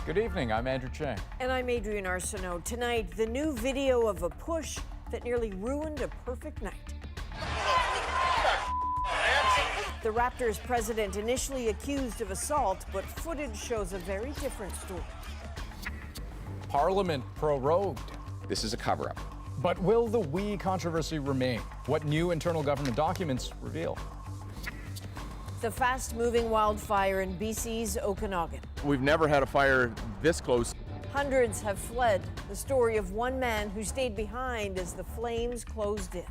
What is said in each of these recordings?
Good evening, I'm Andrew Chang. And I'm Adrienne Arsenault. Tonight, the new video of a push that nearly ruined a perfect night. The Raptors president initially accused of assault, but footage shows a very different story. Parliament prorogued. This is a cover-up. But will the We controversy remain? What new internal government documents reveal? The fast-moving wildfire in BC's Okanagan. We've never had a fire this close. Hundreds have fled. The story of one man who stayed behind as the flames closed in.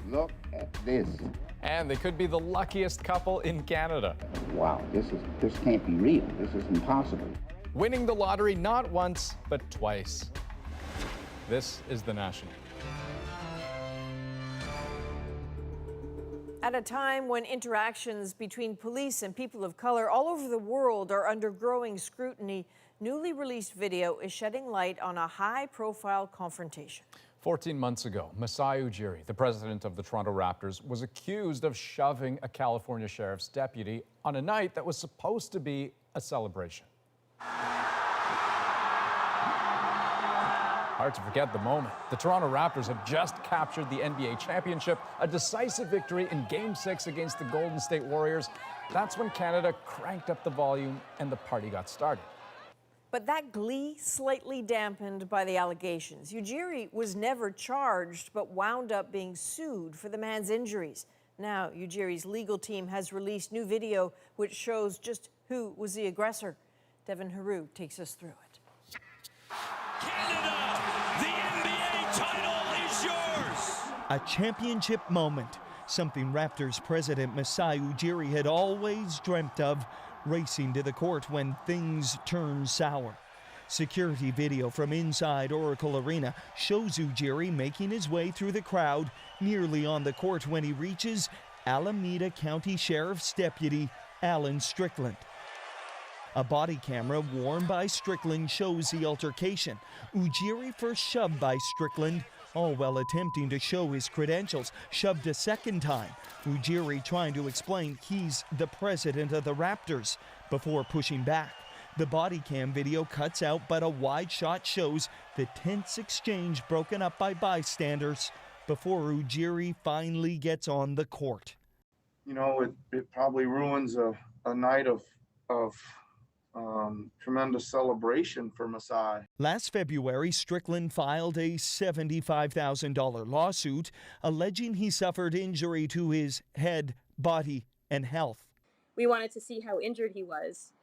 Look at this. And they could be the luckiest couple in Canada. Wow, this can't be real. This is impossible. Winning the lottery not once, but twice. This is The National. At a time when interactions between police and people of color all over the world are under growing scrutiny, newly released video is shedding light on a high-profile confrontation. 14 months ago, Masai Ujiri, the president of the Toronto Raptors, was accused of shoving a California sheriff's deputy on a night that was supposed to be a celebration. Hard to forget the moment. The Toronto Raptors have just captured the NBA championship, a decisive victory in Game 6 against the Golden State Warriors. That's when Canada cranked up the volume and the party got started. But that glee slightly dampened by the allegations. Ujiri was never charged, but wound up being sued for the man's injuries. Now, Ujiri's legal team has released new video which shows just who was the aggressor. Devin Haru takes us through it. Canada, the NBA title is yours! A championship moment, something Raptors president Masai Ujiri had always dreamt of, racing to the court when things turned sour. Security video from inside Oracle Arena shows Ujiri making his way through the crowd, nearly on the court when he reaches Alameda County Sheriff's Deputy Alan Strickland. A body camera worn by Strickland shows the altercation. Ujiri first shoved by Strickland, all while attempting to show his credentials. Shoved a second time. Ujiri trying to explain he's the president of the Raptors before pushing back. The body cam video cuts out, but a wide shot shows the tense exchange broken up by bystanders before Ujiri finally gets on the court. You know, it probably ruins a night of tremendous celebration for Masai. Last February, Strickland filed a $75,000 lawsuit alleging he suffered injury to his head, body, and health. We wanted to see how injured he was,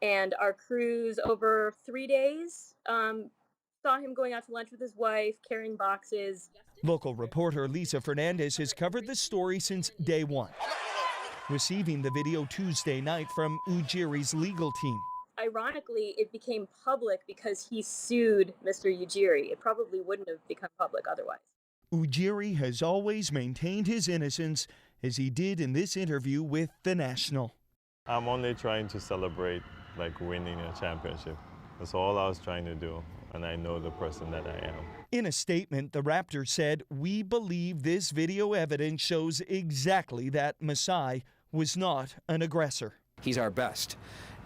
and our crews over 3 days saw him going out to lunch with his wife, carrying boxes. Local reporter Lisa Fernandez has covered the story since day one, receiving the video Tuesday night from Ujiri's legal team. Ironically, it became public because he sued Mr. Ujiri. It probably wouldn't have become public otherwise. Ujiri has always maintained his innocence, as he did in this interview with The National. I'm only trying to celebrate like winning a championship. That's all I was trying to do, and I know the person that I am. In a statement, the Raptors said, "We believe this video evidence shows exactly that Masai was not an aggressor." He's our best.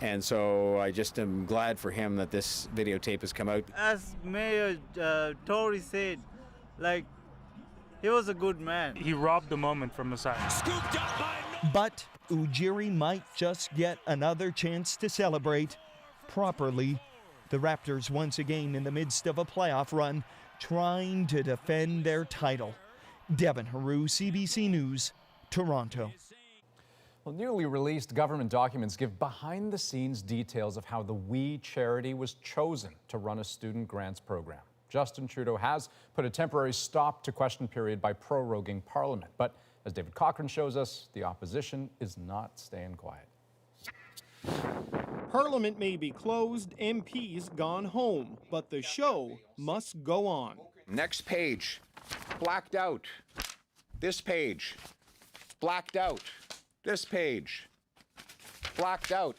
And so I just am glad for him that this videotape has come out. As Mayor Tory said, like, he was a good man. He robbed the moment from Masai. Scooped up by But Ujiri might just get another chance to celebrate properly. The Raptors once again in the midst of a playoff run, trying to defend their title. Devin Haru, CBC News, Toronto. Well, newly released government documents give behind-the-scenes details of how the We charity was chosen to run a student grants program. Justin Trudeau has put a temporary stop to question period by proroguing Parliament. But as David Cochran shows us, the opposition is not staying quiet. Parliament may be closed, MPs gone home, but the show must go on. Next page, blacked out. This page, blacked out. This page, blacked out.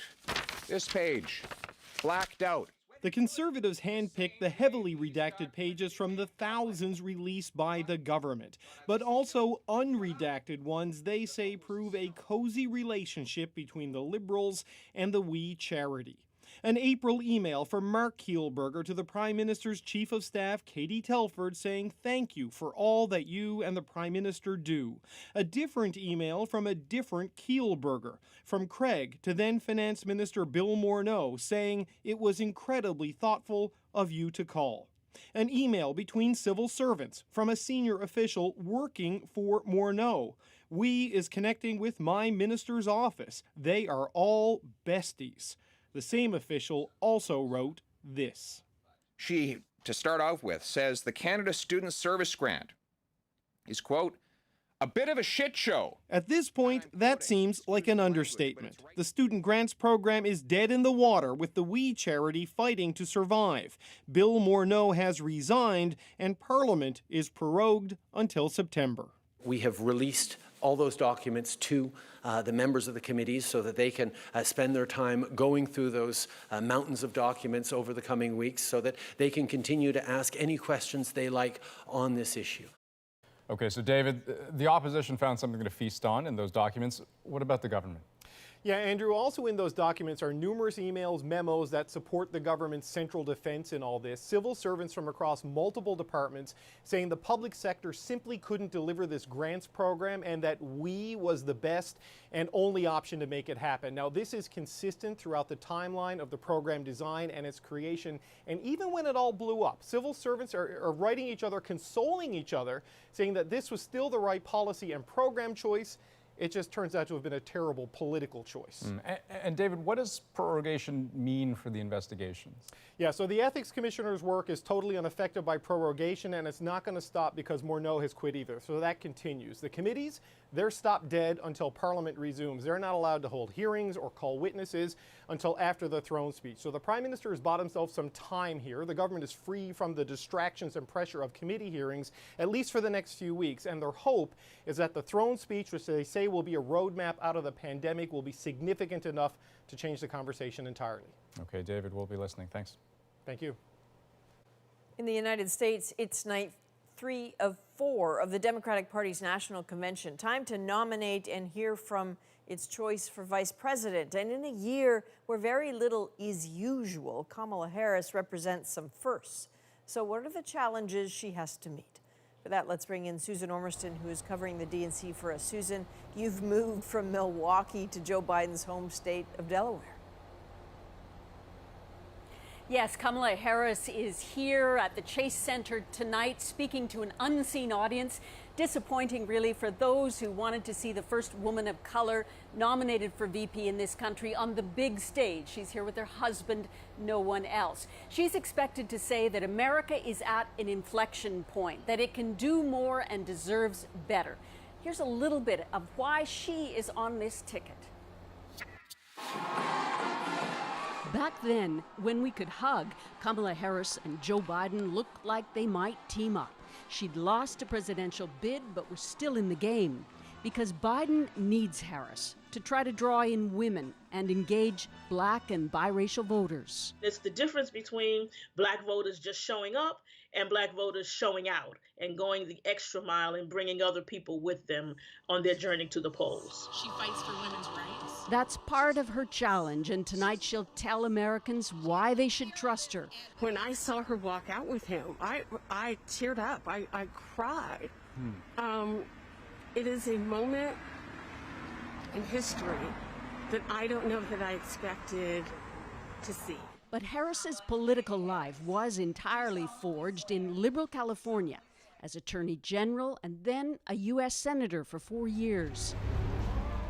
This page, blacked out. The Conservatives handpicked the heavily redacted pages from the thousands released by the government, but also unredacted ones they say prove a cozy relationship between the Liberals and the We charity. An April email from Mark Kielburger to the Prime Minister's Chief of Staff, Katie Telford, saying thank you for all that you and the Prime Minister do. A different email from a different Kielburger, from Craig to then Finance Minister Bill Morneau, saying it was incredibly thoughtful of you to call. An email between civil servants from a senior official working for Morneau. We is connecting with my minister's office. They are all besties. The same official also wrote this. She, to start off with, says the Canada Student Service Grant is, quote, a bit of a shit show. At this point, that seems like an understatement. The Student Grants Program is dead in the water, with the WE charity fighting to survive. Bill Morneau has resigned, and Parliament is prorogued until September. We have released all those documents to the members of the committees so that they can spend their time going through those mountains of documents over the coming weeks so that they can continue to ask any questions they like on this issue. Okay, so David, the opposition found something to feast on in those documents. What about the government? Yeah, Andrew, also in those documents are numerous emails, memos that support the government's central defense in all this. Civil servants from across multiple departments saying the public sector simply couldn't deliver this grants program and that we was the best and only option to make it happen. Now, this is consistent throughout the timeline of the program design and its creation. And even when it all blew up, civil servants are writing each other, consoling each other, saying that this was still the right policy and program choice. It just turns out to have been a terrible political choice. And David, what does prorogation mean for the investigations? Yeah, so the Ethics Commissioner's work is totally unaffected by prorogation, and it's not going to stop because Morneau has quit either. So that continues. The committees, they're stopped dead until Parliament resumes. They're not allowed to hold hearings or call witnesses until after the throne speech. So the Prime Minister has bought himself some time here. The government is free from the distractions and pressure of committee hearings, at least for the next few weeks. And their hope is that the throne speech, which they say will be a roadmap out of the pandemic, will be significant enough to change the conversation entirely. Okay, David, we'll be listening. Thanks. Thank you. In the United States, it's night 3 of 4 of the Democratic Party's National Convention. Time to nominate and hear from its choice for vice president. And in a year where very little is usual, Kamala Harris represents some firsts. So what are the challenges she has to meet? For that, let's bring in Susan Ormiston, who is covering the DNC for us. Susan, you've moved from Milwaukee to Joe Biden's home state of Delaware. Yes, Kamala Harris is here at the Chase Center tonight speaking to an unseen audience. Disappointing, really, for those who wanted to see the first woman of color nominated for VP in this country on the big stage. She's here with her husband, no one else. She's expected to say that America is at an inflection point, that it can do more and deserves better. Here's a little bit of why she is on this ticket. Back then, when we could hug, Kamala Harris and Joe Biden looked like they might team up. She'd lost a presidential bid, but was still in the game. Because Biden needs Harris to try to draw in women and engage black and biracial voters. It's the difference between black voters just showing up and black voters showing out and going the extra mile and bringing other people with them on their journey to the polls. She fights for women's rights. That's part of her challenge, and tonight she'll tell Americans why they should trust her. When I saw her walk out with him, I teared up. I cried. It is a moment in history that I don't know that I expected to see. But Harris's political life was entirely forged in liberal California as Attorney General and then a U.S. Senator for 4 years.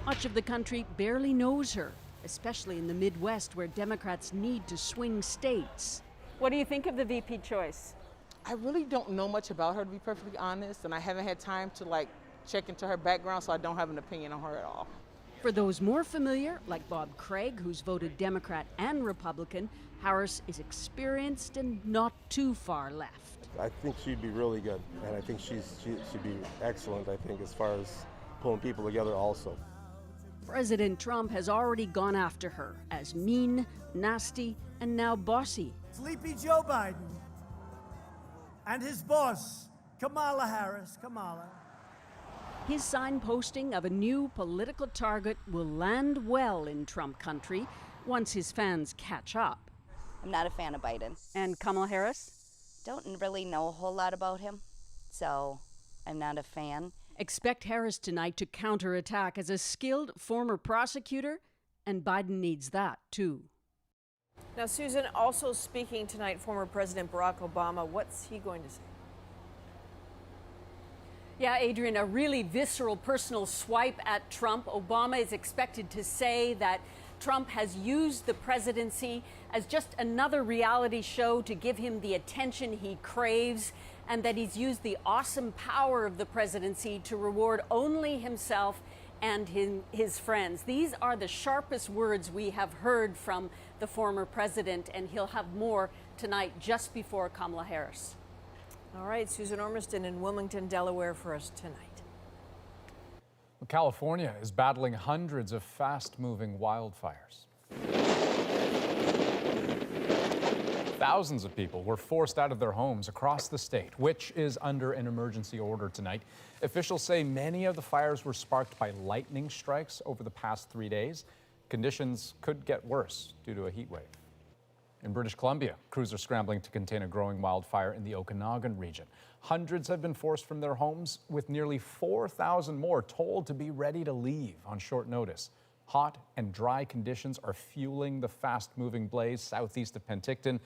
Much of the country barely knows her, especially in the Midwest where Democrats need to swing states. What do you think of the VP choice? I really don't know much about her, to be perfectly honest, and I haven't had time to check into her background, so I don't have an opinion on her at all. For those more familiar, like Bob Craig, who's voted Democrat and Republican, Harris is experienced and not too far left. I think she'd be really good, and I think she'd be excellent, I think, as far as pulling people together also. President Trump has already gone after her as mean, nasty, and now bossy. Sleepy Joe Biden and his boss, Kamala Harris. Kamala. His signposting of a new political target will land well in Trump country, once his fans catch up. I'm not a fan of Biden. And Kamala Harris? Don't really know a whole lot about him, so I'm not a fan. Expect Harris tonight to counterattack as a skilled former prosecutor, and Biden needs that too. Now, Susan, also speaking tonight, former President Barack Obama. What's he going to say? Yeah, Adrian, a really visceral personal swipe at Trump. Obama is expected to say that Trump has used the presidency as just another reality show to give him the attention he craves, and that he's used the awesome power of the presidency to reward only himself and his friends. These are the sharpest words we have heard from the former president, and he'll have more tonight just before Kamala Harris. All right, Susan Ormiston in Wilmington, Delaware for us tonight. California is battling hundreds of fast-moving wildfires. Thousands of people were forced out of their homes across the state, which is under an emergency order tonight. Officials say many of the fires were sparked by lightning strikes over the past 3 days. Conditions could get worse due to a heat wave. In British Columbia, crews are scrambling to contain a growing wildfire in the Okanagan region. Hundreds have been forced from their homes, with nearly 4,000 more told to be ready to leave on short notice. Hot and dry conditions are fueling the fast-moving blaze southeast of Penticton.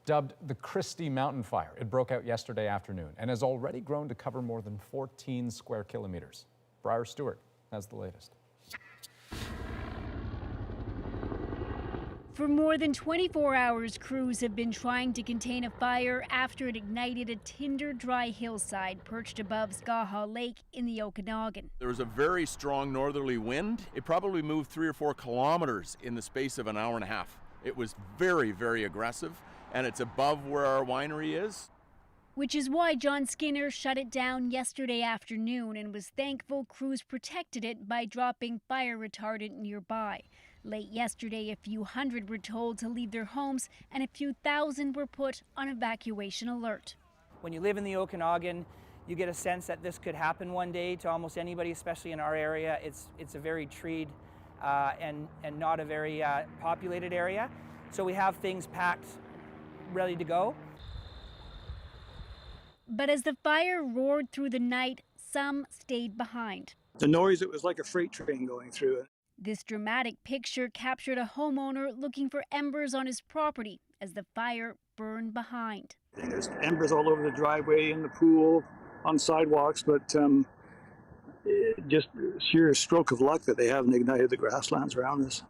Dubbed the Christie Mountain Fire, it broke out yesterday afternoon and has already grown to cover more than 14 square kilometers. Briar Stewart has the latest. For more than 24 hours, crews have been trying to contain a fire after it ignited a tinder-dry hillside perched above Skaha Lake in the Okanagan. There was a very strong northerly wind. It probably moved 3 or 4 kilometers in the space of an hour and a half. It was very, very aggressive, and it's above where our winery is. Which is why John Skinner shut it down yesterday afternoon and was thankful crews protected it by dropping fire retardant nearby. Late yesterday, a few hundred were told to leave their homes and a few thousand were put on evacuation alert. When you live in the Okanagan, you get a sense that this could happen one day to almost anybody, especially in our area. It's a very treed and not a very populated area. So we have things packed, ready to go. But as the fire roared through the night, some stayed behind. The noise, it was like a freight train going through it. This dramatic picture captured a homeowner looking for embers on his property as the fire burned behind. There's embers all over the driveway, in the pool, on sidewalks, but just sheer stroke of luck that they haven't ignited the grasslands around us.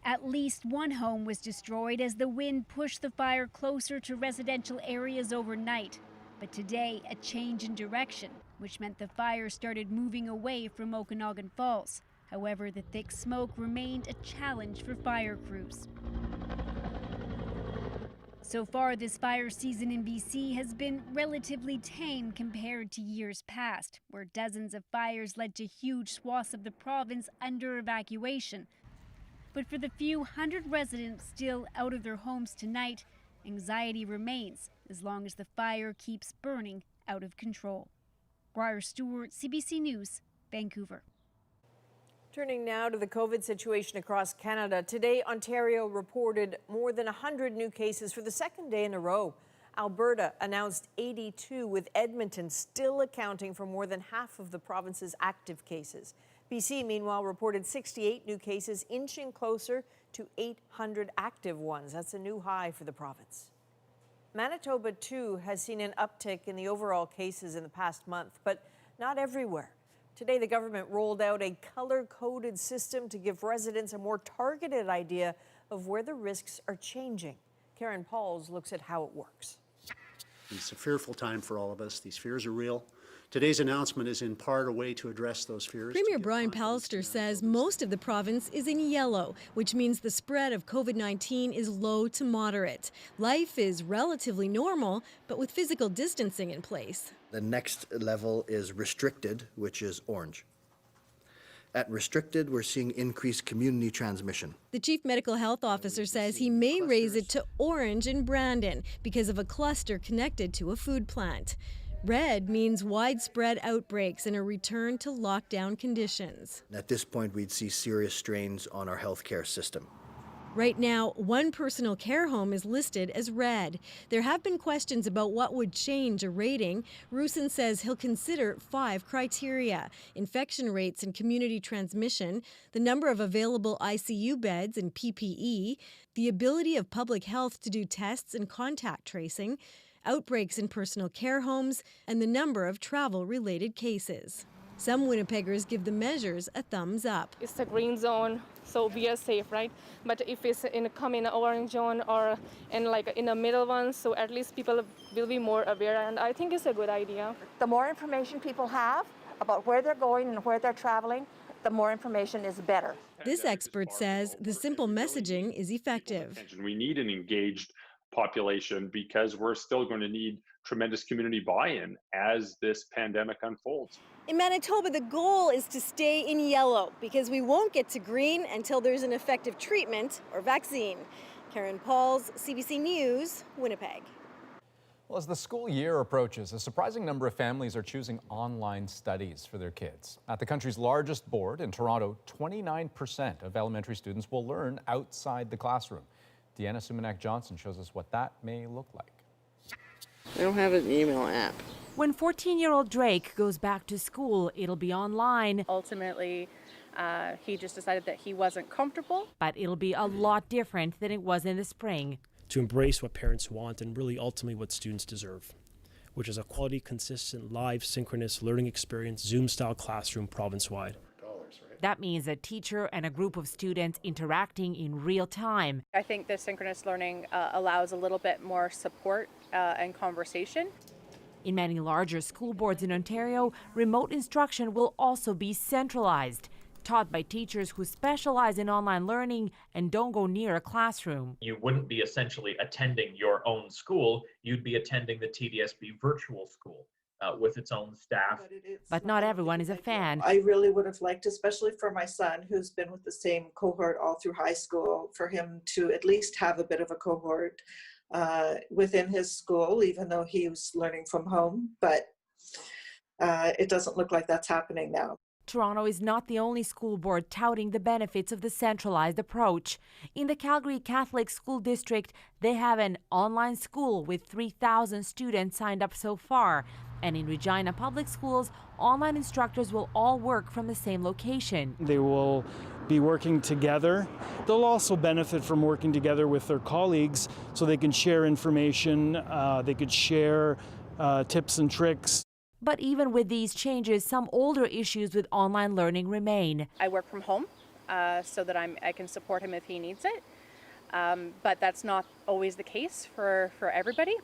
At least one home was destroyed as the wind pushed the fire closer to residential areas overnight. But today, a change in direction, which meant the fire started moving away from Okanagan Falls. However, the thick smoke remained a challenge for fire crews. So far, this fire season in BC has been relatively tame compared to years past, where dozens of fires led to huge swaths of the province under evacuation. But for the few hundred residents still out of their homes tonight, anxiety remains as long as the fire keeps burning out of control. Briar Stewart, CBC News, Vancouver. Turning now to the COVID situation across Canada. Today, Ontario reported more than 100 new cases for the second day in a row. Alberta announced 82, with Edmonton still accounting for more than half of the province's active cases. BC, meanwhile, reported 68 new cases, inching closer to 800 active ones. That's a new high for the province. Manitoba, too, has seen an uptick in the overall cases in the past month, but not everywhere. Today, the government rolled out a color-coded system to give residents a more targeted idea of where the risks are changing. Karen Pauls looks at how it works. It's a fearful time for all of us. These fears are real. Today's announcement is in part a way to address those fears. Premier Brian Pallister says most of the province is in yellow, which means the spread of COVID-19 is low to moderate. Life is relatively normal, but with physical distancing in place. The next level is restricted, which is orange. At restricted, we're seeing increased community transmission. The chief medical health officer says he may raise it to orange in Brandon because of a cluster connected to a food plant. Red means widespread outbreaks and a return to lockdown conditions. At this point, we'd see serious strains on our healthcare system. Right now, one personal care home is listed as red. There have been questions about what would change a rating. Rusin says he'll consider 5 criteria: infection rates and community transmission, the number of available ICU beds and PPE, the ability of public health to do tests and contact tracing, outbreaks in personal care homes, and the number of travel-related cases. Some Winnipeggers give the measures a thumbs up. It's a green zone, so we are safe, right? But if it's come in an orange zone or in the middle one, so at least people will be more aware, and I think it's a good idea. The more information people have about where they're going and where they're traveling, the more information is better. This expert says the simple messaging is effective. We need an engaged population because we're still going to need tremendous community buy-in as this pandemic unfolds. In Manitoba, the goal is to stay in yellow because we won't get to green until there's an effective treatment or vaccine. Karen Pauls, CBC News, Winnipeg. Well, as the school year approaches, a surprising number of families are choosing online studies for their kids. At the country's largest board in Toronto, 29% of elementary students will learn outside the classroom. Deanna Sumanak-Johnson shows us what that may look like. I don't have an email app. When 14-year-old Drake goes back to school, it'll be online. Ultimately, he just decided that he wasn't comfortable. But it'll be a lot different than it was in the spring. To embrace what parents want and really ultimately what students deserve, which is a quality, consistent, live, synchronous learning experience, Zoom-style classroom province-wide. That means a teacher and a group of students interacting in real time. I think the synchronous learning allows a little bit more support and conversation. In many larger school boards in Ontario, remote instruction will also be centralized, taught by teachers who specialize in online learning and don't go near a classroom. You wouldn't be essentially attending your own school, you'd be attending the TDSB virtual school with its own staff. But not everyone is a fan. I really would have liked, especially for my son who's been with the same cohort all through high school, for him to at least have a bit of a cohort within his school, even though he was learning from home. But it doesn't look like that's happening now. Toronto is not the only school board touting the benefits of the centralized approach. In the Calgary Catholic School District, they have an online school with 3,000 students signed up so far. And in Regina Public Schools, online instructors will all work from the same location. They will be working together. They'll also benefit from working together with their colleagues so they can share information, they could share tips and tricks. But even with these changes, some older issues with online learning remain. I work from home so that I can support him if he needs it. But that's not always the case for everybody.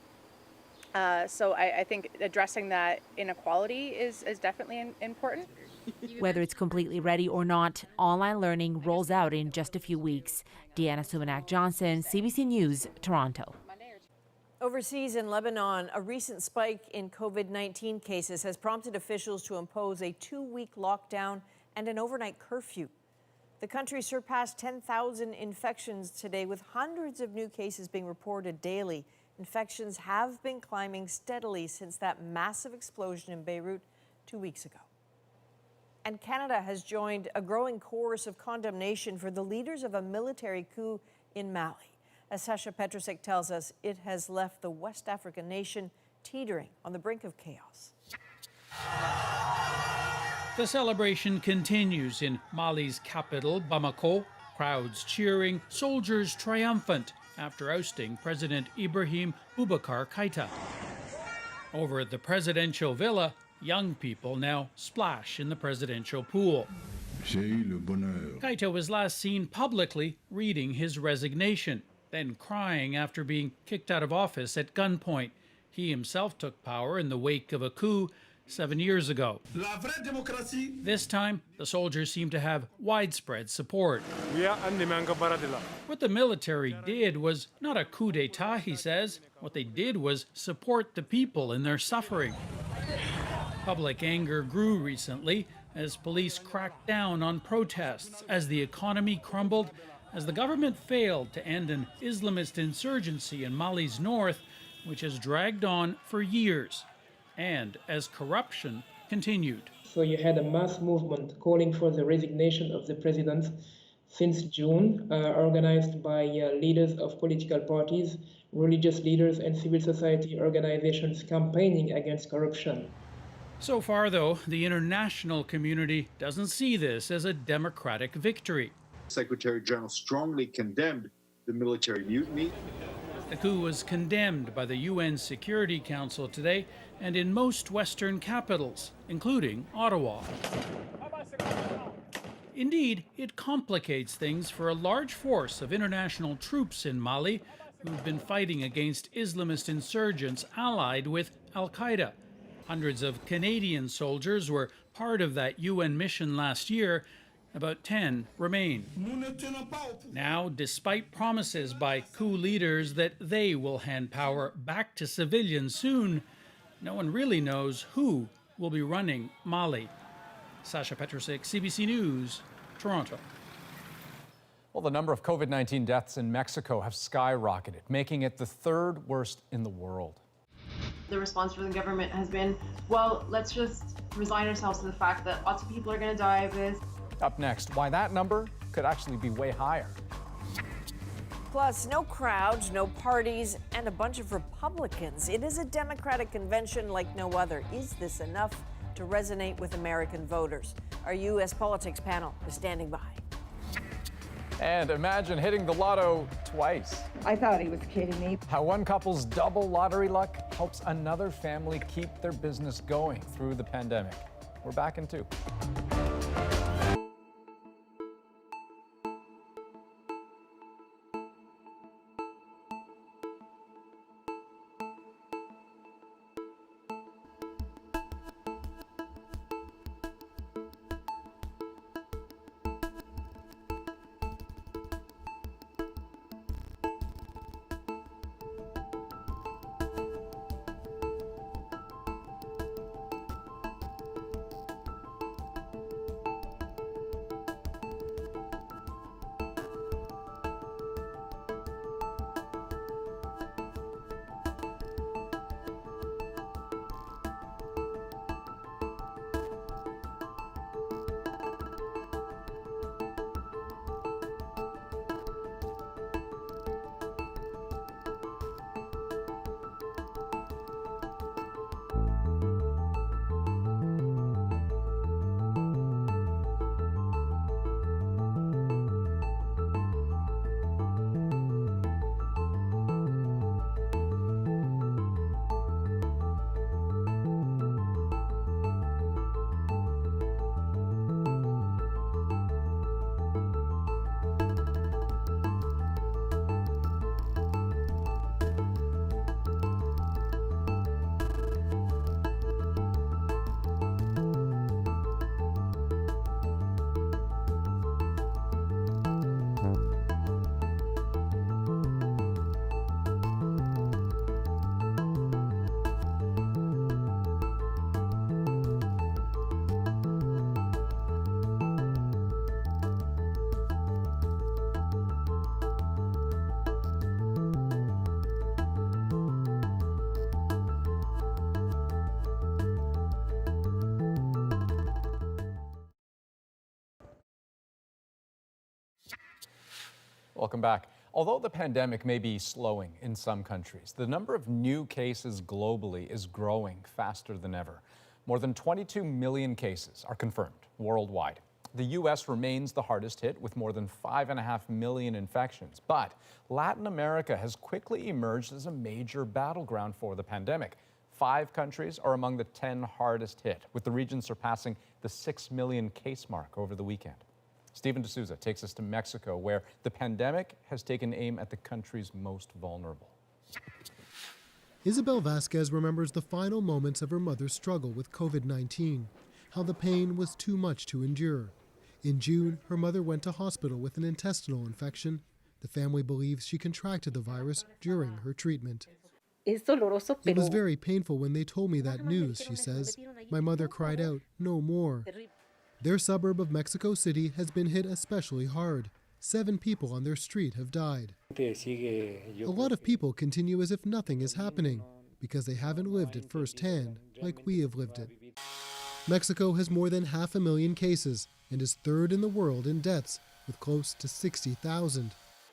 So I think addressing that inequality is definitely important. Whether it's completely ready or not, online learning rolls out in just a few weeks. Deanna Sumanak-Johnson, CBC News, Toronto. Overseas in Lebanon, a recent spike in COVID-19 cases has prompted officials to impose a 2-week lockdown and an overnight curfew. The country surpassed 10,000 infections today, with hundreds of new cases being reported daily. Infections have been climbing steadily since that massive explosion in Beirut 2 weeks ago. And Canada has joined a growing chorus of condemnation for the leaders of a military coup in Mali. As Sasha Petrusek tells us, it has left the West African nation teetering on the brink of chaos. The celebration continues in Mali's capital, Bamako. Crowds cheering, soldiers triumphant after ousting President Ibrahim Boubacar Keïta. Over at the presidential villa, young people now splash in the presidential pool. Keïta was last seen publicly reading his resignation, then crying after being kicked out of office at gunpoint. He himself took power in the wake of a coup 7 years ago. This time, the soldiers seem to have widespread support. What the military did was not a coup d'etat, he says. What they did was support the people in their suffering. Public anger grew recently as police cracked down on protests, as the economy crumbled, as the government failed to end an Islamist insurgency in Mali's north, which has dragged on for years, and as corruption continued. So you had a mass movement calling for the resignation of the president since June, organized by leaders of political parties, religious leaders, and civil society organizations campaigning against corruption. So far, though, the international community doesn't see this as a democratic victory. Secretary General strongly condemned the military mutiny. The coup was condemned by the UN Security Council today and in most Western capitals, including Ottawa. Indeed, it complicates things for a large force of international troops in Mali who've been fighting against Islamist insurgents allied with al-Qaeda. Hundreds of Canadian soldiers were part of that UN mission last year. About 10 remain. Now, despite promises by coup leaders that they will hand power back to civilians soon, no one really knows who will be running Mali. Sasha Petrusik, CBC News, Toronto. Well, the number of COVID-19 deaths in Mexico have skyrocketed, making it the third worst in the world. The response from the government has been, well, let's just resign ourselves to the fact that lots of people are going to die of this. Up next, why that number could actually be way higher. Plus, no crowds, no parties, and a bunch of Republicans. It is a Democratic convention like no other. Is this enough to resonate with American voters? Our U.S. politics panel is standing by. And imagine hitting the lotto twice. I thought he was kidding me. How one couple's double lottery luck helps another family keep their business going through the pandemic. We're back in 2. Welcome back. Although the pandemic may be slowing in some countries, the number of new cases globally is growing faster than ever. More than 22 million cases are confirmed worldwide. The U.S. remains the hardest hit with more than 5.5 million infections. But Latin America has quickly emerged as a major battleground for the pandemic. 5 countries are among the 10 hardest hit, with the region surpassing the 6 million case mark over the weekend. Stephen D'Souza takes us to Mexico, where the pandemic has taken aim at the country's most vulnerable. Isabel Vasquez remembers the final moments of her mother's struggle with COVID-19, how the pain was too much to endure. In June, her mother went to hospital with an intestinal infection. The family believes she contracted the virus during her treatment. It was very painful when they told me that news, she says. My mother cried out, "No more." Their suburb of Mexico City has been hit especially hard. 7 people on their street have died. A lot of people continue as if nothing is happening because they haven't lived it firsthand like we have lived it. Mexico has more than 500,000 cases and is third in the world in deaths, with close to 60,000.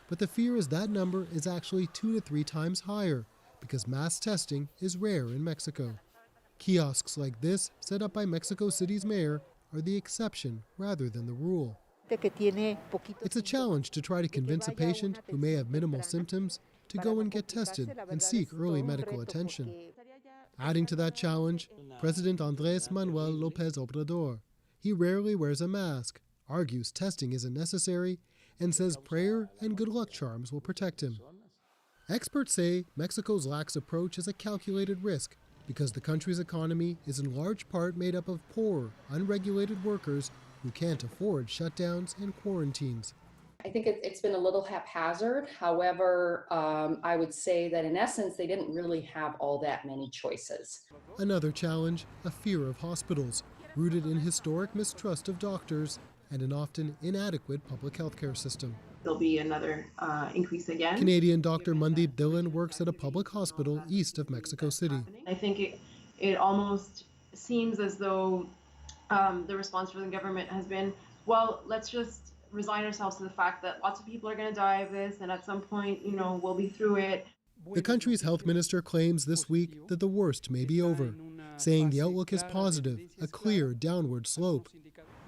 But the fear is that number is actually 2 to 3 times higher because mass testing is rare in Mexico. Kiosks like this, set up by Mexico City's mayor, are the exception rather than the rule. It's a challenge to try to convince a patient who may have minimal symptoms to go and get tested and seek early medical attention. Adding to that challenge, President Andrés Manuel López Obrador. He rarely wears a mask, argues testing isn't necessary, and says prayer and good luck charms will protect him. Experts say Mexico's lax approach is a calculated risk because the country's economy is in large part made up of poor, unregulated workers who can't afford shutdowns and quarantines. I think it's been a little haphazard. However, I would say that in essence, they didn't really have all that many choices. Another challenge, a fear of hospitals, rooted in historic mistrust of doctors and an often inadequate public health care system. There'll be another increase again. Canadian Dr. Mandeep Dhillon works at a public hospital east of Mexico City. I think it almost seems as though the response from the government has been, well, let's just resign ourselves to the fact that lots of people are going to die of this, and at some point, we'll be through it. The country's health minister claims this week that the worst may be over, saying the outlook is positive, a clear downward slope.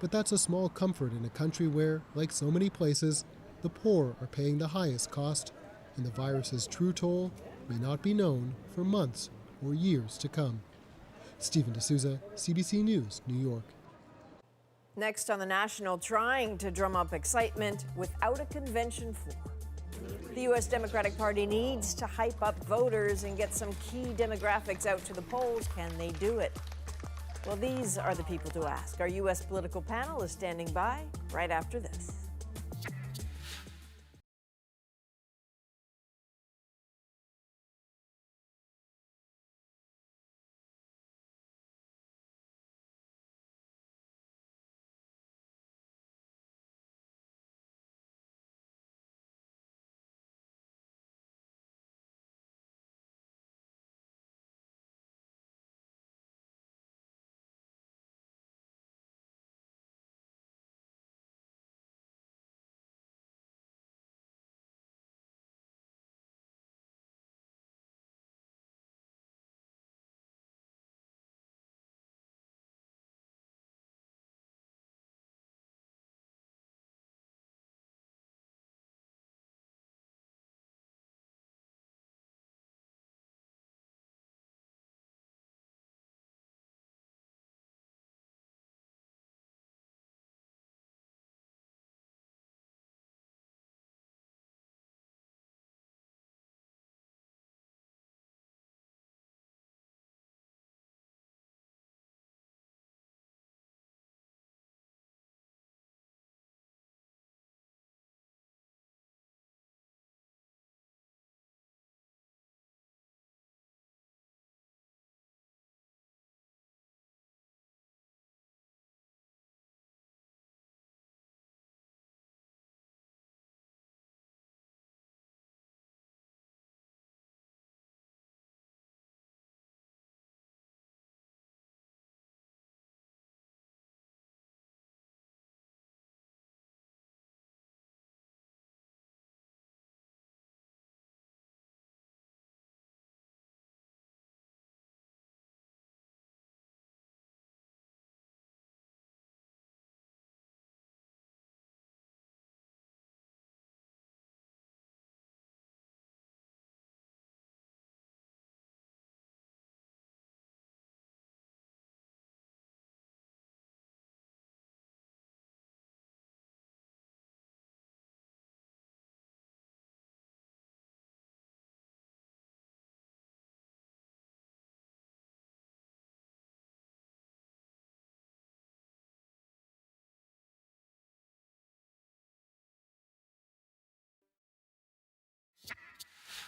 But that's a small comfort in a country where, like so many places, the poor are paying the highest cost, and the virus's true toll may not be known for months or years to come. Stephen D'Souza, CBC News, New York. Next on The National, trying to drum up excitement without a convention floor. The U.S. Democratic Party needs to hype up voters and get some key demographics out to the polls. Can they do it? Well, these are the people to ask. Our U.S. political panel is standing by right after this.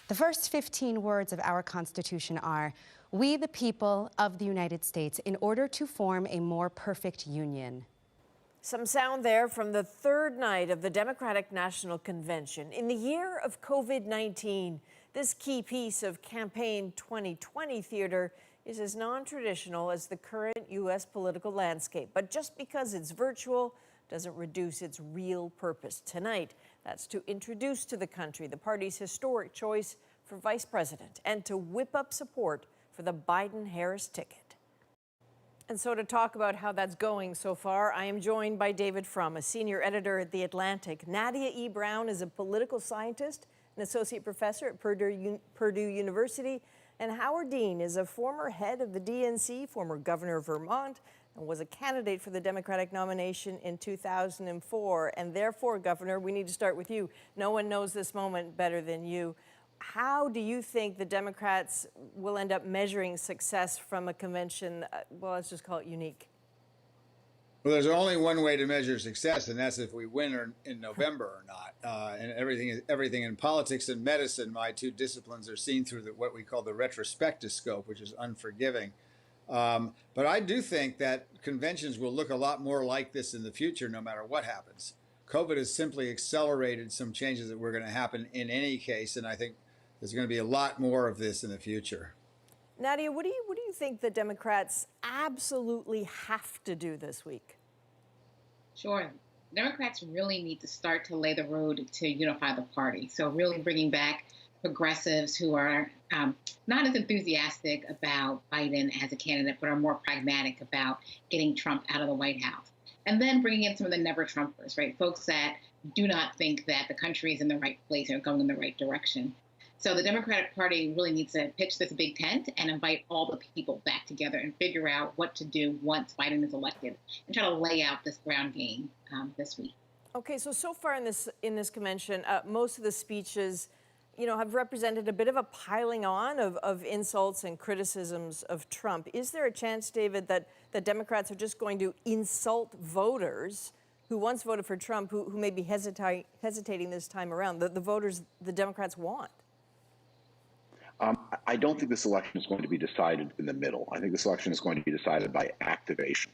The first 15 words of our Constitution are, "We, the people of the United States, in order to form a more perfect union." Some sound there from the third night of the Democratic National Convention. In the year of COVID-19, this key piece of Campaign 2020 theater is as non-traditional as the current U.S. political landscape. But just because it's virtual doesn't reduce its real purpose. Tonight, that's to introduce to the country the party's historic choice for vice president and to whip up support for the Biden-Harris ticket. And so to talk about how that's going so far, I am joined by David Frum, a senior editor at The Atlantic. Nadia E. Brown is a political scientist, an associate professor at Purdue University, and Howard Dean is a former head of the DNC, former governor of Vermont, and was a candidate for the Democratic nomination in 2004. And therefore, Governor, we need to start with you. No one knows this moment better than you. How do you think the Democrats will end up measuring success from a convention, well, let's just call it unique? Well, there's only one way to measure success, and that's if we win in November or not. And everything in politics and medicine, my two disciplines, are seen through what we call the retrospectoscope, which is unforgiving. But I do think that conventions will look a lot more like this in the future, no matter what happens. COVID has simply accelerated some changes that were going to happen in any case, and I think there's going to be a lot more of this in the future. Nadia, what do you think the Democrats absolutely have to do this week? Sure. Democrats really need to start to lay the road to unify the party. So really bringing back progressives who are not as enthusiastic about Biden as a candidate, but are more pragmatic about getting Trump out of the White House. And then bringing in some of the never-Trumpers, right? Folks that do not think that the country is in the right place or going in the right direction. So the Democratic Party really needs to pitch this big tent and invite all the people back together and figure out what to do once Biden is elected and try to lay out this ground game this week. Okay, so far in this convention, most of the speeches, have represented a bit of a piling on of insults and criticisms of Trump. Is there a chance, David, that the Democrats are just going to insult voters who once voted for Trump, who may be hesitating this time around, the voters the Democrats want? I don't think this election is going to be decided in the middle. I think this election is going to be decided by activation.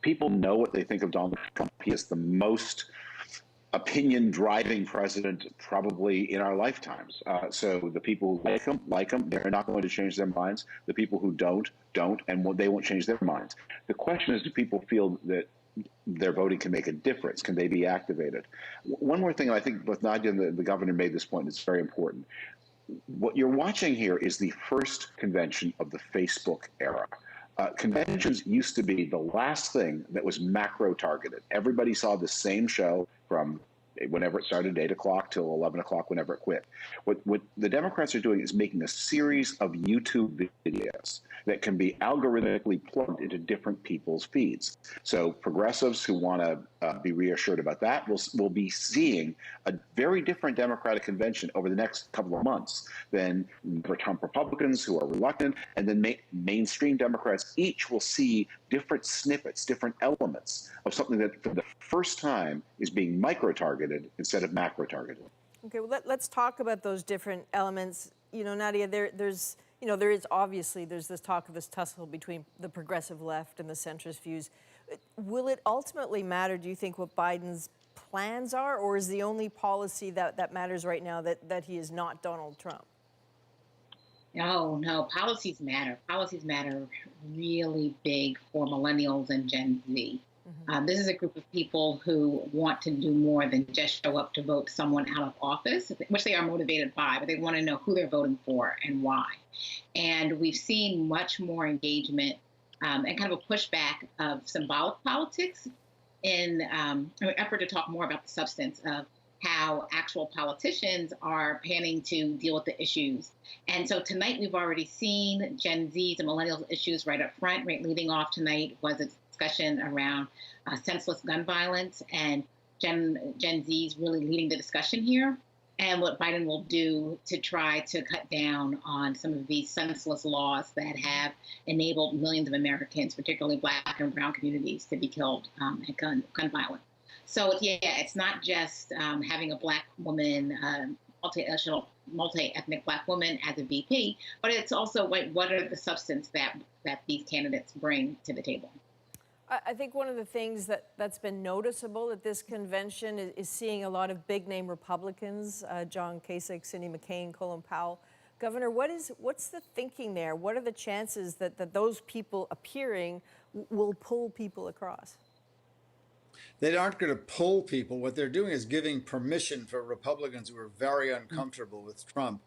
People know what they think of Donald Trump. He is the most opinion-driving president probably in our lifetimes. So the people who like him, they're not going to change their minds. The people who don't, and they won't change their minds. The question is, do people feel that their voting can make a difference? Can they be activated? One more thing, I think both Nadia and the governor made this point, it's very important. What you're watching here is the first convention of the Facebook era. Conventions used to be the last thing that was macro-targeted. Everybody saw the same show from whenever it started at 8 o'clock till 11 o'clock, whenever it quit. What the Democrats are doing is making a series of YouTube videos that can be algorithmically plugged into different people's feeds. So progressives who want to be reassured about that will be seeing a very different Democratic convention over the next couple of months than for Trump Republicans who are reluctant, and then mainstream Democrats each will see different snippets, different elements of something that for the first time is being micro-targeted instead of macro-targeted. Okay, well, let's talk about those different elements. Nadia, there's this talk of this tussle between the progressive left and the centrist views. Will it ultimately matter, do you think, what Biden's plans are, or is the only policy that matters right now that he is not Donald Trump? No, policies matter. Policies matter really big for millennials and Gen Z. This is a group of people who want to do more than just show up to vote someone out of office, which they are motivated by, but they want to know who they're voting for and why. And we've seen much more engagement and kind of a pushback of symbolic politics in an effort to talk more about the substance of how actual politicians are planning to deal with the issues. And so tonight we've already seen Gen Z's and millennials issues right up front. Right, leading off tonight was a discussion around senseless gun violence, and Gen Z's really leading the discussion here, and what Biden will do to try to cut down on some of these senseless laws that have enabled millions of Americans, particularly Black and brown communities, to be killed at gun violence. So yeah, it's not just having a Black woman, multi-ethnic Black woman as a VP, but it's also what are the substance that these candidates bring to the table. I think one of the things that's been noticeable at this convention is seeing a lot of big-name Republicans, John Kasich, Cindy McCain, Colin Powell. Governor, what's the thinking there? What are the chances that those people appearing will pull people across? They aren't going to pull people. What they're doing is giving permission for Republicans who are very uncomfortable with Trump,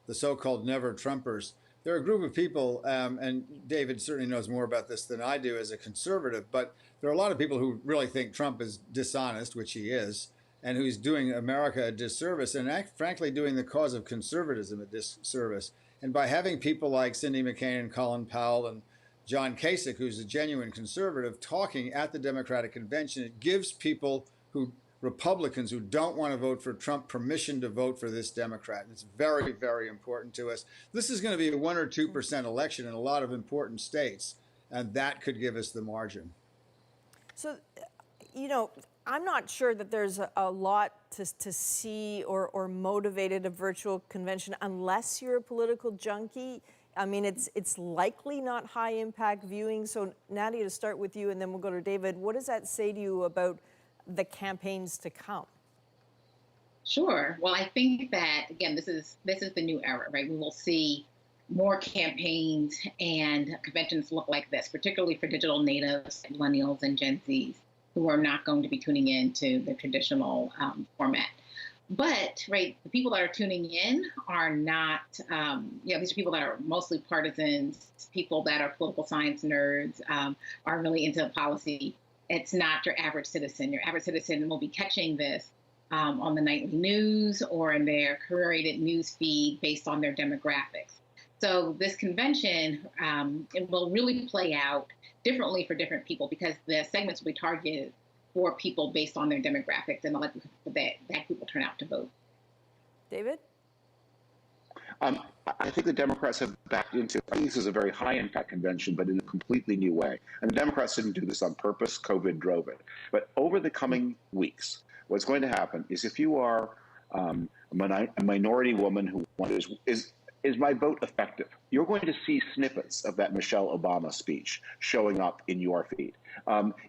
the so-called never Trumpers. They're a group of people, and David certainly knows more about this than I do as a conservative, but there are a lot of people who really think Trump is dishonest, which he is, and who's doing America a disservice and frankly doing the cause of conservatism a disservice. And by having people like Cindy McCain and Colin Powell and John Kasich, who's a genuine conservative, talking at the Democratic convention, it gives people Republicans who don't want to vote for Trump permission to vote for this Democrat. And it's very, very important to us. This is going to be a 1 or 2% election in a lot of important states, and that could give us the margin. So, you know, I'm not sure that there's a lot to see or motivate at a virtual convention unless you're a political junkie. I mean, it's likely not high impact viewing. So Nadia, to start with you, and then we'll go to David. What does that say to you about the campaigns to come? Sure. Well, I think that, again, this is the new era, right? We will see more campaigns and conventions look like this, particularly for digital natives, millennials, and Gen Zs, who are not going to be tuning in to the traditional format. But, right, the people that are tuning in are not, these are people that are mostly partisans, people that are political science nerds, are really into policy. It's not your average citizen. Your average citizen will be catching this on the nightly news or in their curated news feed based on their demographics. So this convention, it will really play out differently for different people because the segments will be targeted for people based on their demographics and the likelihood that group will turn out to vote. David? I think the Democrats have backed into, I think this is a very high impact convention, but in a completely new way. And the Democrats didn't do this on purpose. COVID drove it. But over the coming weeks, what's going to happen is if you are a minority woman who is my vote effective? You're going to see snippets of that Michelle Obama speech showing up in your feed.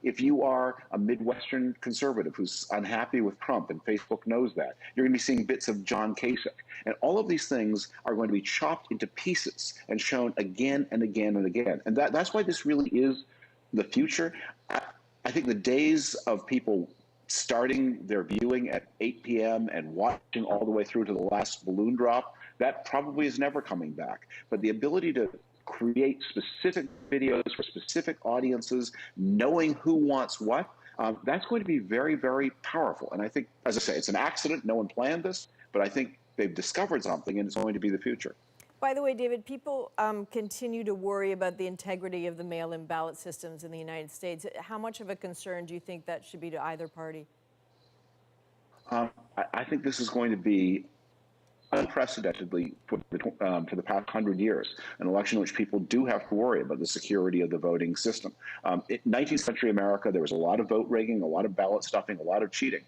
If you are a Midwestern conservative who's unhappy with Trump, and Facebook knows that, you're going to be seeing bits of John Kasich. And all of these things are going to be chopped into pieces and shown again and again and again. And that's why this really is the future. I think the days of people starting their viewing at 8 p.m. and watching all the way through to the last balloon drop, that probably is never coming back. But the ability to create specific videos for specific audiences, knowing who wants what, that's going to be very, very powerful. And I think, as I say, it's an accident. No one planned this, but I think they've discovered something, and it's going to be the future. By the way, David, people continue to worry about the integrity of the mail-in ballot systems in the United States. How much of a concern do you think that should be to either party? I think this is going to be unprecedentedly for the past 100 years, an election in which people do have to worry about the security of the voting system. In 19th century America, there was a lot of vote rigging, a lot of ballot stuffing, a lot of cheating.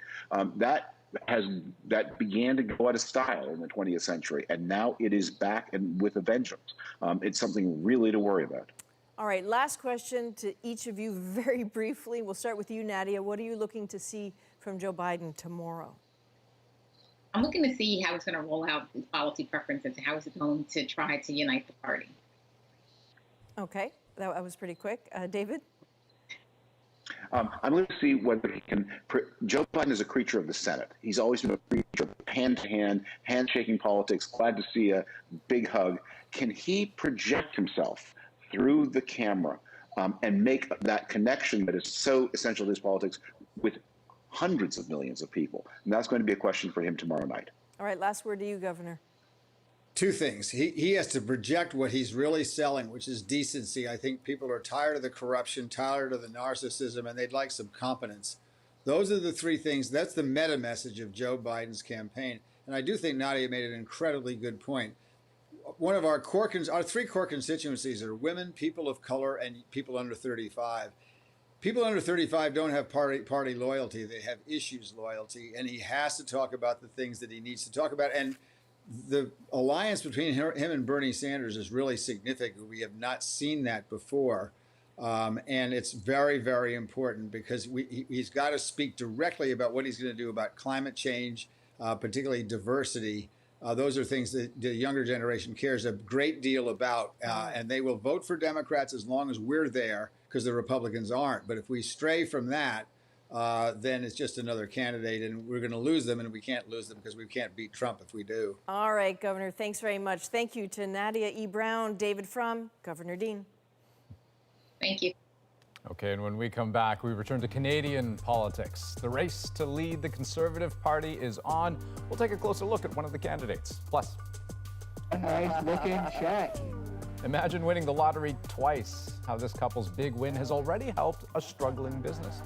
That began to go out of style in the 20th century, and now it is back and with a vengeance. It's something really to worry about. All right, last question to each of you very briefly. We'll start with you, Nadia. What are you looking to see from Joe Biden tomorrow? I'm looking to see how it's going to roll out his policy preferences and how it's going to try to unite the party. Okay, that was pretty quick. David? I'm going to see whether he can. Joe Biden is a creature of the Senate. He's always been a creature of hand-to-hand, handshaking politics. Glad to see a big hug. Can he project himself through the camera and make that connection that is so essential to his politics with hundreds of millions of people? And that's going to be a question for him tomorrow night. All right, last word to you, Governor. Two things. He has to project what he's really selling, which is decency. I think people are tired of the corruption, tired of the narcissism, and they'd like some competence. Those are the three things. That's the meta message of Joe Biden's campaign. And I do think Nadia made an incredibly good point. One of our three core constituencies are women, people of color, and people under 35. People under 35 don't have party loyalty. They have issues loyalty. And he has to talk about the things that he needs to talk about. And the alliance between him and Bernie Sanders is really significant. We have not seen that before. And it's very, very important because he's got to speak directly about what he's going to do about climate change, particularly diversity. Those are things that the younger generation cares a great deal about. And they will vote for Democrats as long as we're there, because the Republicans aren't. But if we stray from that, then it's just another candidate, and we're going to lose them, and we can't lose them because we can't beat Trump if we do. All right, Governor, thanks very much. Thank you to Nadia E. Brown, David Frum, Governor Dean. Thank you. Okay, and when we come back, we return to Canadian politics. The race to lead the Conservative Party is on. We'll take a closer look at one of the candidates. Plus, a nice-looking check. Imagine winning the lottery twice. How this couple's big win has already helped a struggling business.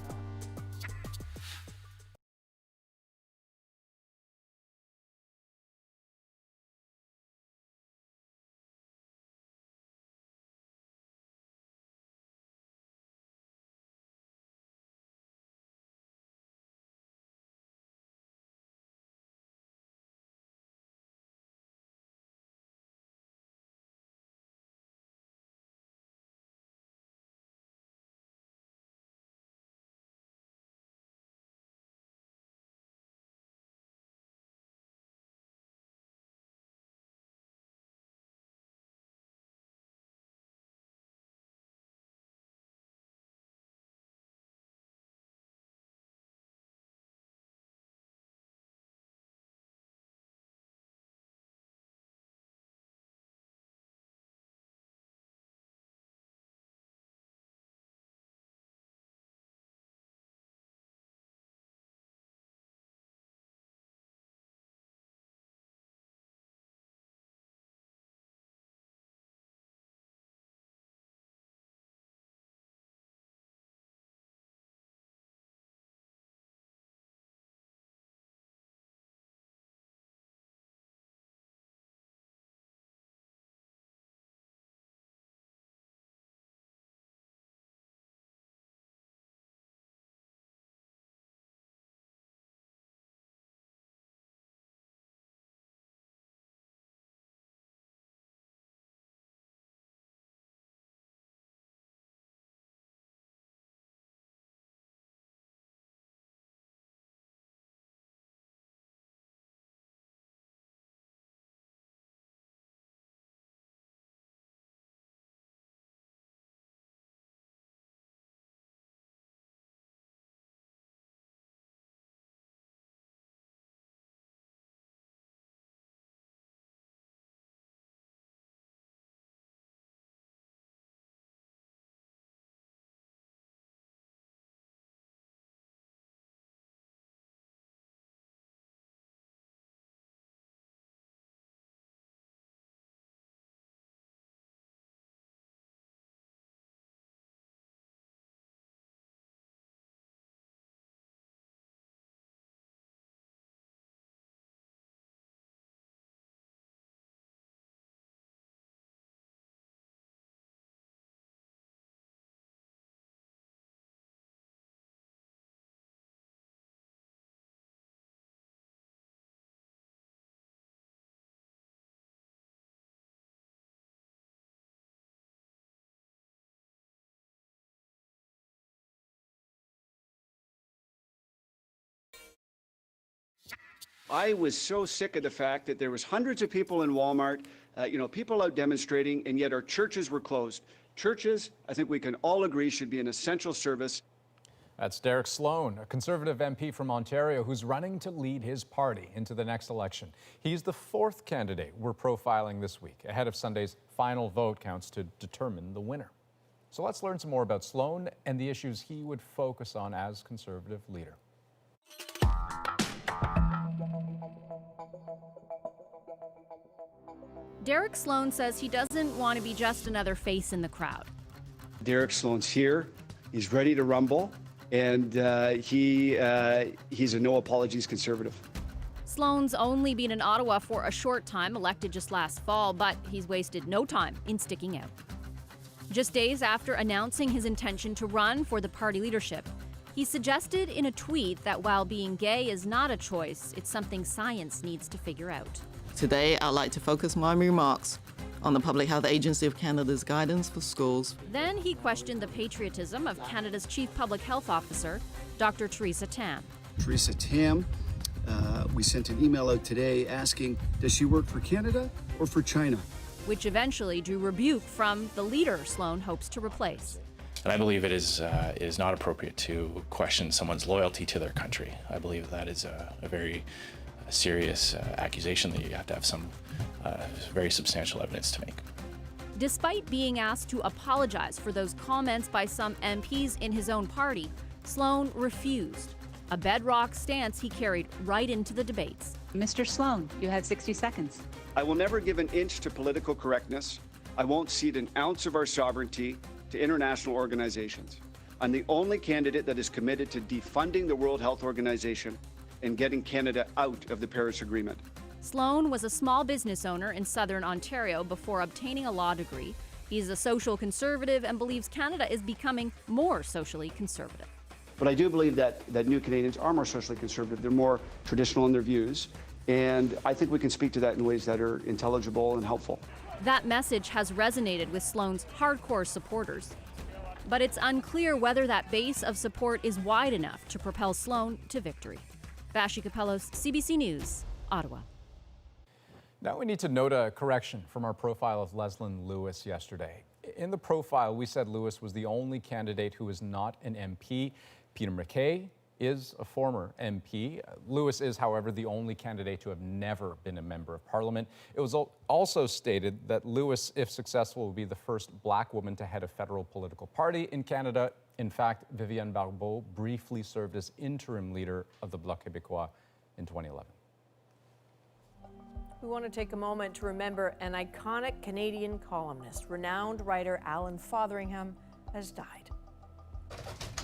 I was so sick of the fact that there was hundreds of people in Walmart, people out demonstrating, and yet our churches were closed. Churches, I think we can all agree, should be an essential service. That's Derek Sloan, a Conservative MP from Ontario who's running to lead his party into the next election. He's the fourth candidate we're profiling this week, ahead of Sunday's final vote counts to determine the winner. So let's learn some more about Sloan and the issues he would focus on as Conservative leader. Derek Sloan says he doesn't want to be just another face in the crowd. Derek Sloan's here. He's ready to rumble, and he's a no apologies Conservative. Sloan's only been in Ottawa for a short time, elected just last fall, but he's wasted no time in sticking out. Just days after announcing his intention to run for the party leadership, he suggested in a tweet that while being gay is not a choice, it's something science needs to figure out. Today, I'd like to focus my remarks on the Public Health Agency of Canada's guidance for schools. Then he questioned the patriotism of Canada's Chief Public Health Officer, Dr. Theresa Tam. Theresa Tam, we sent an email out today asking, does she work for Canada or for China? Which eventually drew rebuke from the leader Sloan hopes to replace. And I believe it is not appropriate to question someone's loyalty to their country. I believe that is a very serious accusation that you have to have some very substantial evidence to make. Despite being asked to apologize for those comments by some MPs in his own party, Sloan refused, a bedrock stance he carried right into the debates. Mr. Sloan, you have 60 seconds. I will never give an inch to political correctness. I won't cede an ounce of our sovereignty to international organizations. I'm the only candidate that is committed to defunding the World Health Organization and getting Canada out of the Paris Agreement. Sloan was a small business owner in southern Ontario before obtaining a law degree. He's a social conservative and believes Canada is becoming more socially conservative. But I do believe that new Canadians are more socially conservative. They're more traditional in their views. And I think we can speak to that in ways that are intelligible and helpful. That message has resonated with Sloan's hardcore supporters. But it's unclear whether that base of support is wide enough to propel Sloan to victory. Vashi Capellos, CBC News, Ottawa. Now we need to note a correction from our profile of Leslyn Lewis yesterday. In the profile, we said Lewis was the only candidate who is not an MP. Peter MacKay is a former MP. Lewis is, however, the only candidate to have never been a member of Parliament. It was also stated that Lewis, if successful, will be the first Black woman to head a federal political party in Canada. In fact, Vivienne Barbot briefly served as interim leader of the Bloc Québécois in 2011. We want to take a moment to remember an iconic Canadian columnist. Renowned writer Alan Fotheringham has died.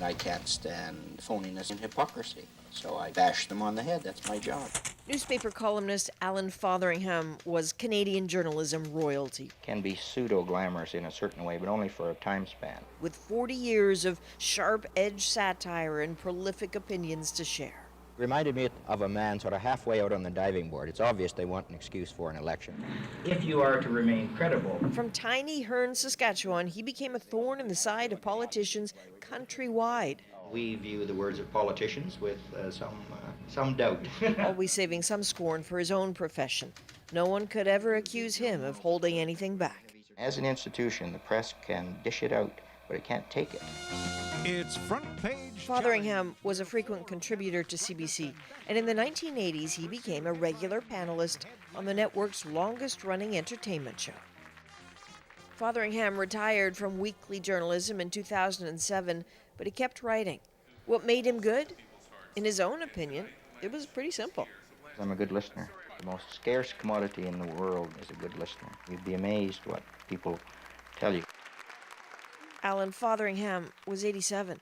I can't stand phoniness and hypocrisy, so I bash them on the head. That's my job. Newspaper columnist Alan Fotheringham was Canadian journalism royalty. Can be pseudo-glamorous in a certain way, but only for a time span. With 40 years of sharp-edged satire and prolific opinions to share. Reminded me of a man sort of halfway out on the diving board. It's obvious they want an excuse for an election. If you are to remain credible. From tiny Hearn, Saskatchewan, he became a thorn in the side of politicians countrywide. We view the words of politicians with some doubt. Always saving some scorn for his own profession. No one could ever accuse him of holding anything back. As an institution, the press can dish it out, but it can't take it. It's front page. Fotheringham was a frequent contributor to CBC, and in the 1980s he became a regular panelist on the network's longest-running entertainment show. Fotheringham retired from weekly journalism in 2007, but he kept writing. What made him good? In his own opinion, it was pretty simple. I'm a good listener. The most scarce commodity in the world is a good listener. You'd be amazed what people tell you. Alan Fotheringham was 87.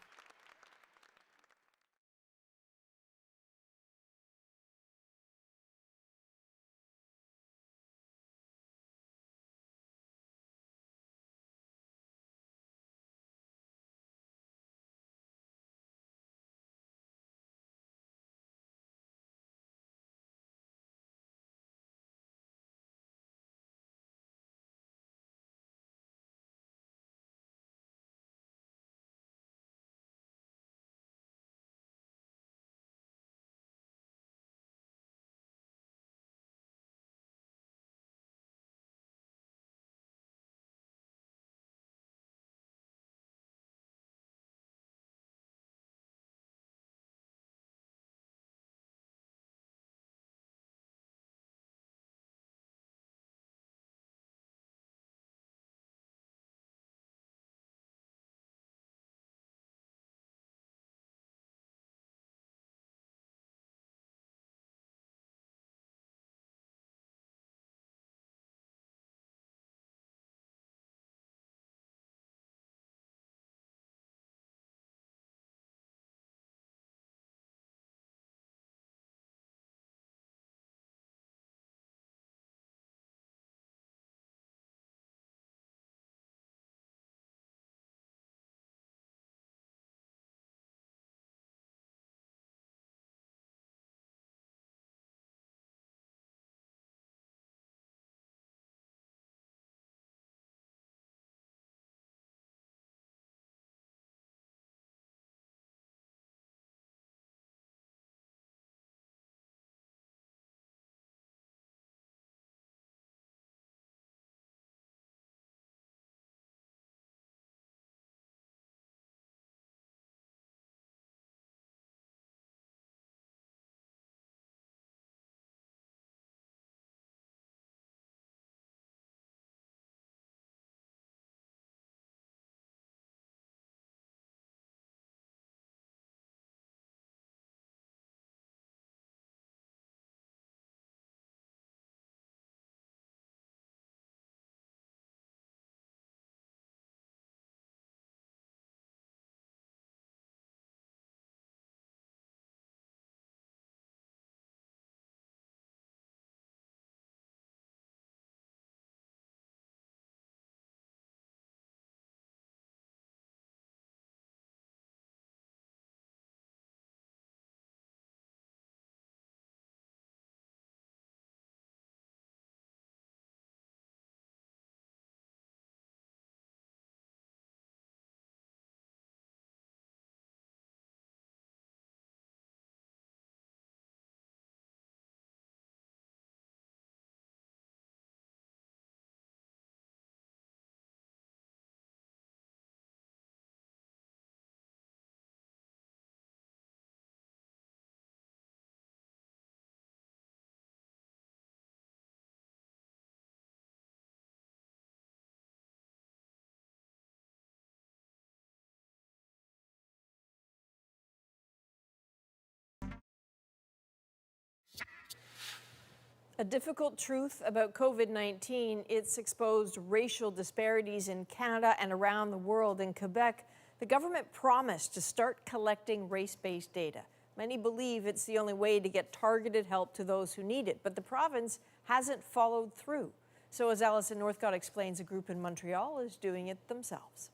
A difficult truth about COVID-19, it's exposed racial disparities in Canada and around the world. In Quebec, the government promised to start collecting race-based data. Many believe it's the only way to get targeted help to those who need it, but the province hasn't followed through. So as Alison Northcott explains, a group in Montreal is doing it themselves.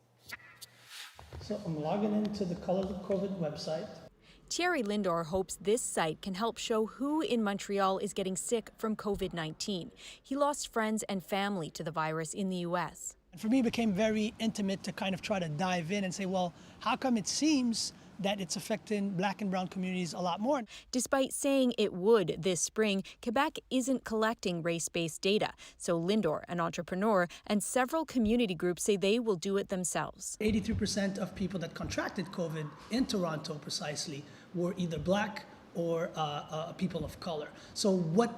So I'm logging into the Color COVID website. Thierry Lindor hopes this site can help show who in Montreal is getting sick from COVID-19. He lost friends and family to the virus in the U.S. And for me, it became very intimate to kind of try to dive in and say, well, how come it seems that it's affecting Black and brown communities a lot more? Despite saying it would this spring, Quebec isn't collecting race-based data. So Lindor, an entrepreneur, and several community groups say they will do it themselves. 83% of people that contracted COVID in Toronto precisely were either Black or people of color. So what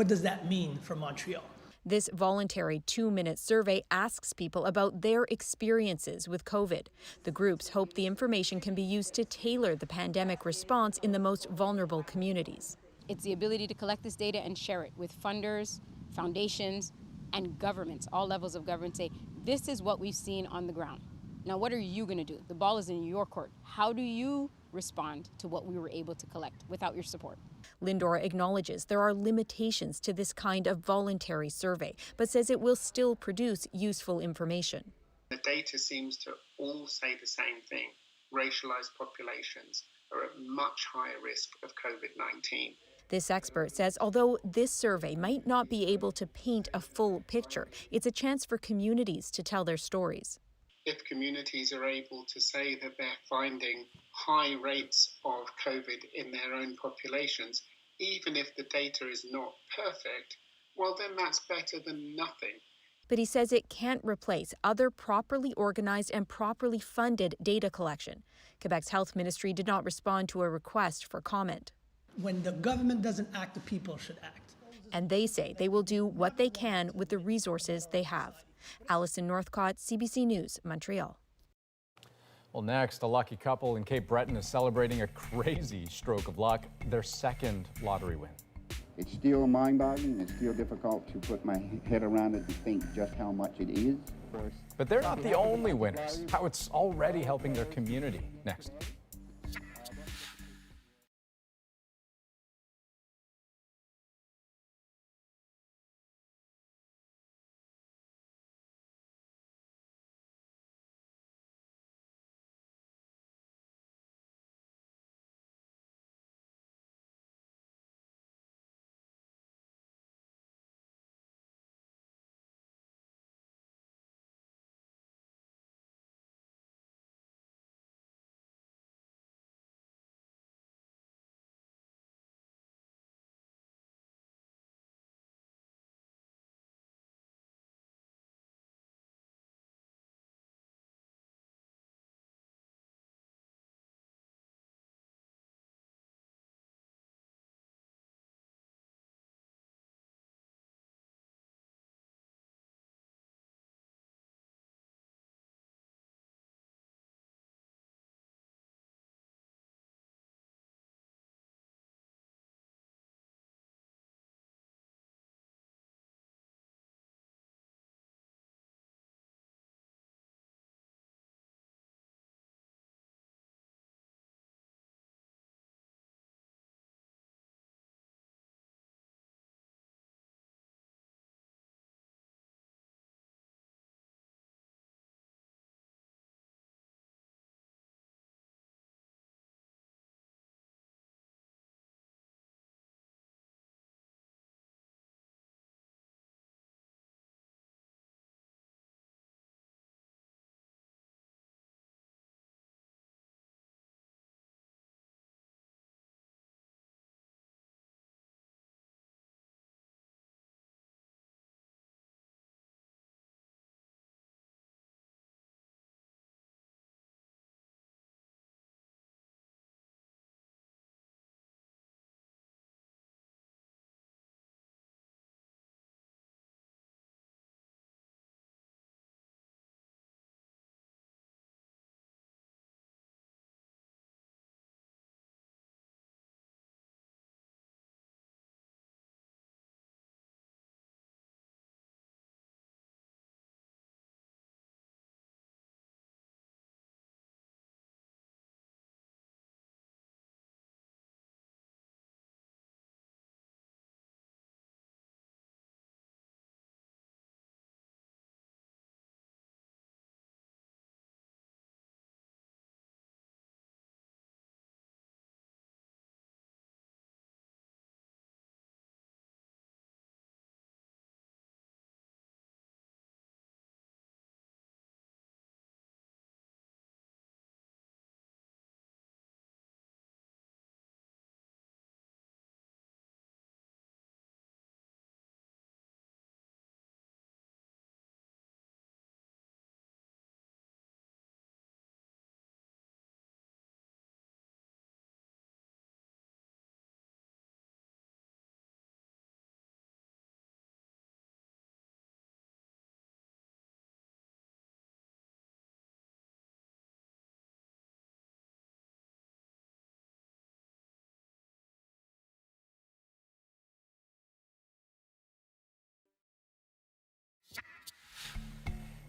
does that mean for Montreal? This voluntary 2-minute survey asks people about their experiences with COVID. The groups hope the information can be used to tailor the pandemic response in the most vulnerable communities. It's the ability to collect this data and share it with funders, foundations, and governments, all levels of government. Say, this is what we've seen on the ground. Now, what are you going to do? The ball is in your court. How do you respond to what we were able to collect without your support? Lindor acknowledges there are limitations to this kind of voluntary survey, but says it will still produce useful information. The data seems to all say the same thing. Racialized populations are at much higher risk of COVID-19. This expert says although this survey might not be able to paint a full picture, it's a chance for communities to tell their stories. If communities are able to say that they're finding high rates of COVID in their own populations, even if the data is not perfect, well, then that's better than nothing. But he says it can't replace other properly organized and properly funded data collection. Quebec's health ministry did not respond to a request for comment. When the government doesn't act, the people should act. And they say they will do what they can with the resources they have. Alison Northcott, CBC News, Montreal. Well, next, a lucky couple in Cape Breton is celebrating a crazy stroke of luck, their second lottery win. It's still mind-boggling. It's still difficult to put my head around it and think just how much it is. But they're not the only winners. How it's already helping their community. Next.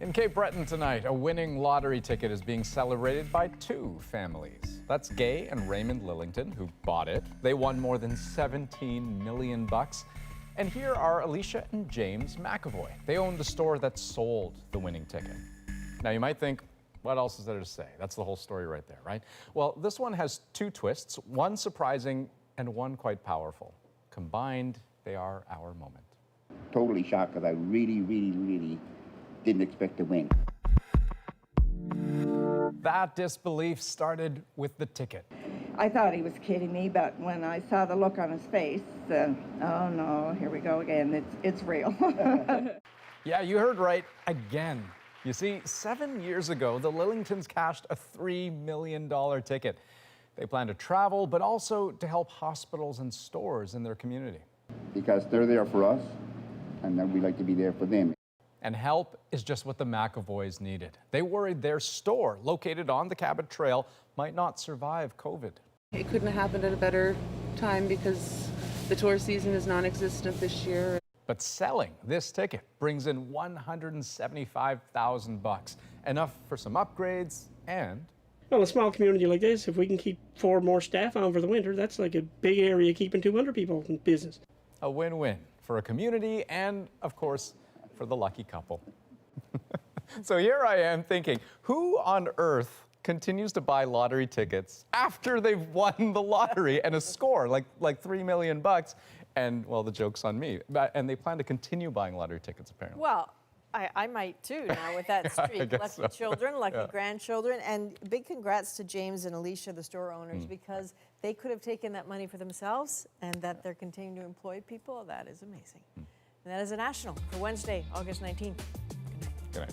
In Cape Breton tonight, a winning lottery ticket is being celebrated by two families. That's Gay and Raymond Lillington, who bought it. They won more than $17 million. And here are Alicia and James McAvoy. They own the store that sold the winning ticket. Now you might think, what else is there to say? That's the whole story right there, right? Well, this one has two twists, one surprising and one quite powerful. Combined, they are our moment. Totally shocked because I really didn't expect to win. That disbelief started with the ticket. I thought he was kidding me, but when I saw the look on his face, oh no, here we go again. It's real. Yeah, you heard right, again. You see, 7 years ago, the Lillingtons cashed a $3 million ticket. They plan to travel, but also to help hospitals and stores in their community. Because they're there for us, and then we like to be there for them. And help is just what the McAvoys needed. They worried their store, located on the Cabot Trail, might not survive COVID. It couldn't have happened at a better time because the tourist season is non-existent this year. But selling this ticket brings in $175,000, enough for some upgrades and... Well, a small community like this, if we can keep 4 more staff on for the winter, that's like a big area keeping 200 people in business. A win-win for a community and, of course, for the lucky couple. So here I am thinking, who on earth continues to buy lottery tickets after they've won the lottery and a score like $3 million? And, well, the joke's on me. And they plan to continue buying lottery tickets, apparently. Well, I might too now with that streak. Lucky so. Children, lucky grandchildren, and big congrats to James and Alicia, the store owners, because they could have taken that money for themselves, and that they're continuing to employ people. That is amazing. And that is a national for Wednesday, August 19th. Good night. Good night.